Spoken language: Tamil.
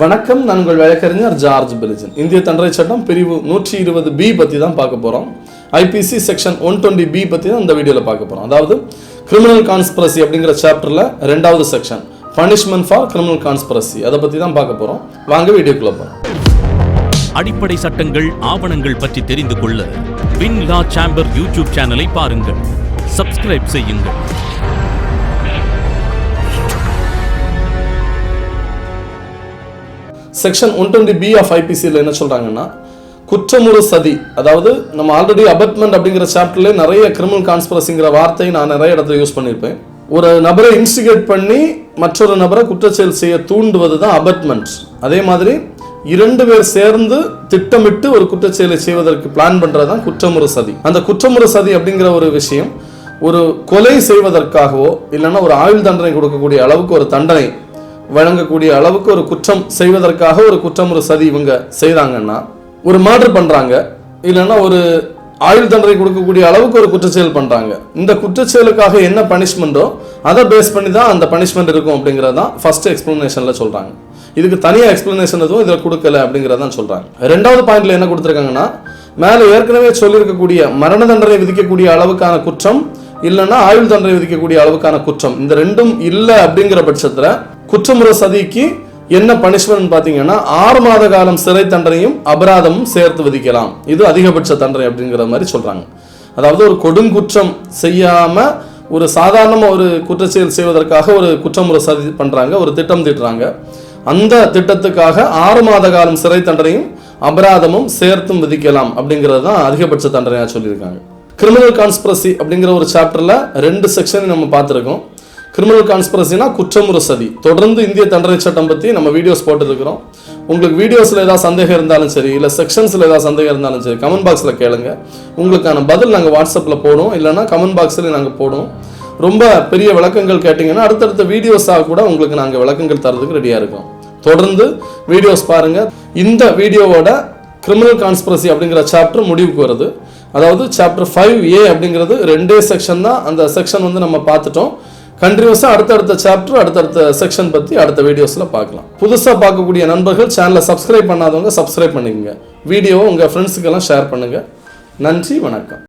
வணக்கம், நான் உங்கள் வழக்கறிஞர் ஜார்ஜ் பெலிஜன். இந்திய தண்டனை சட்டம் பிரிவு 120B பற்றி தான் பார்க்க போகிறோம். IPC Section 120B பற்றி தான் இந்த வீடியோவில் பார்க்க போகிறோம். அதாவது கிரிமினல் கான்ஸ்பிரசி அப்படிங்கிற சாப்டரில் 2வது section punishment for criminal conspiracy, அதை பற்றி தான் பார்க்க போகிறோம். வாங்க வீடியோக்குள்ள போகிறோம். அடிப்படை சட்டங்கள், ஆவணங்கள் பற்றி தெரிந்து கொள்ள வின் லா சேம்பர் யூடியூப் சேனலை பாருங்கள், சப்ஸ்கிரைப் செய்யுங்கள். செக்ஷன் 120B ஆஃப் IPCயில் என்ன சொல்கிறாங்கன்னா, குற்றமுறு சதி, அதாவது நம்ம ஆல்ரெடி அபெட்மெண்ட் அப்படிங்கிற சாப்டர்லேயே நிறைய கிரிமினல் கான்ஸ்பிரசிங்கிற வார்த்தையை நான் நிறைய இடத்துல யூஸ் பண்ணியிருப்பேன். ஒரு நபரை இன்ஸ்டிகேட் பண்ணி மற்றொரு நபரை குற்றச்செயல் செய்ய தூண்டுவது தான் அபெட்மெண்ட். அதே மாதிரி 2 பேர் சேர்ந்து திட்டமிட்டு ஒரு குற்றச்செயலை செய்வதற்கு பிளான் பண்ணுறது தான் குற்றமுறு சதி. அந்த குற்றமுறு சதி அப்படிங்கிற ஒரு விஷயம் ஒரு கொலை செய்வதற்காகவோ இல்லைன்னா ஒரு ஆயுள் தண்டனை கொடுக்கக்கூடிய அளவுக்கு ஒரு தண்டனை வழங்கக்கூடிய அளவுக்கு ஒரு குற்றம் செய்வதற்காக ஒரு குற்றமுறு சதி இவங்க செய்தாங்கன்னா, ஒரு மர்டர் பண்றாங்க இல்லைன்னா ஒரு ஆயுள் தண்டனை கொடுக்கக்கூடிய அளவுக்கு ஒரு குற்றச்செயல் பண்றாங்க. இந்த குற்றச்செயலுக்காக என்ன பனிஷ்மெண்டோ அதை பேஸ் பண்ணி தான் அந்த பனிஷ்மெண்ட் இருக்கும் அப்படிங்கிறது தான் ஃபர்ஸ்ட் எக்ஸ்பிளனேஷன்ல சொல்றாங்க. இதுக்கு தனியாக எக்ஸ்பிளனேஷன் எதுவும் இதில் கொடுக்கல அப்படிங்கிறதான் சொல்றாங்க. 2வது பாயிண்ட்ல என்ன கொடுத்துருக்காங்கன்னா, மேலே ஏற்கனவே சொல்லியிருக்கக்கூடிய மரண தண்டனை விதிக்கக்கூடிய அளவுக்கான குற்றம் இல்லைன்னா ஆயுள் தண்டனை விதிக்கக்கூடிய அளவுக்கான குற்றம், இந்த ரெண்டும் இல்லை அப்படிங்கிற பட்சத்தில் குற்றமுறை சதிக்கு என்ன பனிஷ்மெண்ட் பார்த்தீங்கன்னா 6 மாத காலம் சிறை தண்டனையும் அபராதமும் சேர்த்து விதிக்கலாம். இது அதிகபட்ச தண்டனை அப்படிங்கிற மாதிரி சொல்றாங்க. அதாவது ஒரு கொடுங்குற்றம் செய்யாம ஒரு சாதாரண ஒரு குற்றச்செயல் செய்வதற்காக ஒரு குற்றமுறை சதி பண்றாங்க, ஒரு திட்டம் தீட்டுறாங்க. அந்த திட்டத்துக்காக 6 மாத காலம் சிறை தண்டனையும் அபராதமும் சேர்த்தும் விதிக்கலாம் அப்படிங்கிறது தான் அதிகபட்ச தண்டனையா சொல்லியிருக்காங்க. கிரிமினல் கான்ஸ்பிரசி அப்படிங்கிற ஒரு சாப்டர்ல 2 செக்ஷன் நம்ம பார்த்துருக்கோம். கிரிமினல் கான்ஸ்பிரசினா குற்றமுறு சதி. தொடர்ந்து இந்திய தண்டனை சட்டம் பற்றி நம்ம வீடியோஸ் போட்டுருக்கிறோம். உங்களுக்கு வீடியோஸில் ஏதாவது சந்தேகம் இருந்தாலும் சரி, இல்லை செக்ஷன்ஸில் ஏதாவது சந்தேகம் இருந்தாலும் சரி, கமெண்ட் பாக்ஸில் கேளுங்க. உங்களுக்கான பதில் நாங்கள் வாட்ஸ்அப்பில் போடுவோம், இல்லைனா கமெண்ட் பாக்ஸில் நாங்கள் போடுவோம். ரொம்ப பெரிய விளக்கங்கள் கேட்டிங்கன்னா அடுத்தடுத்த வீடியோஸாக கூட உங்களுக்கு நாங்கள் விளக்கங்கள் தரதுக்கு ரெடியாக இருக்கோம். தொடர்ந்து வீடியோஸ் பாருங்கள். இந்த வீடியோவோட கிரிமினல் கான்ஸ்பிரசி அப்படிங்கிற சாப்டர் முடிவுக்கு வருது. அதாவது சாப்டர் 5A அப்படிங்கிறது 2 செக்ஷன் தான். அந்த செக்ஷன் நம்ம பார்த்துட்டோம். கண்டினியூஸாக அடுத்தடுத்த சாப்டர் அடுத்தடுத்த செக்ஷன் பற்றி அடுத்த வீடியோஸில் பார்க்கலாம். புதுசாக பார்க்கக்கூடிய நண்பர்கள் சேனலை சப்ஸ்கிரைப் பண்ணாதவங்க சப்ஸ்கிரைப் பண்ணிக்கோங்க. வீடியோவை உங்கள் ஃப்ரெண்ட்ஸுக்கெல்லாம் ஷேர் பண்ணுங்கள். நன்றி, வணக்கம்.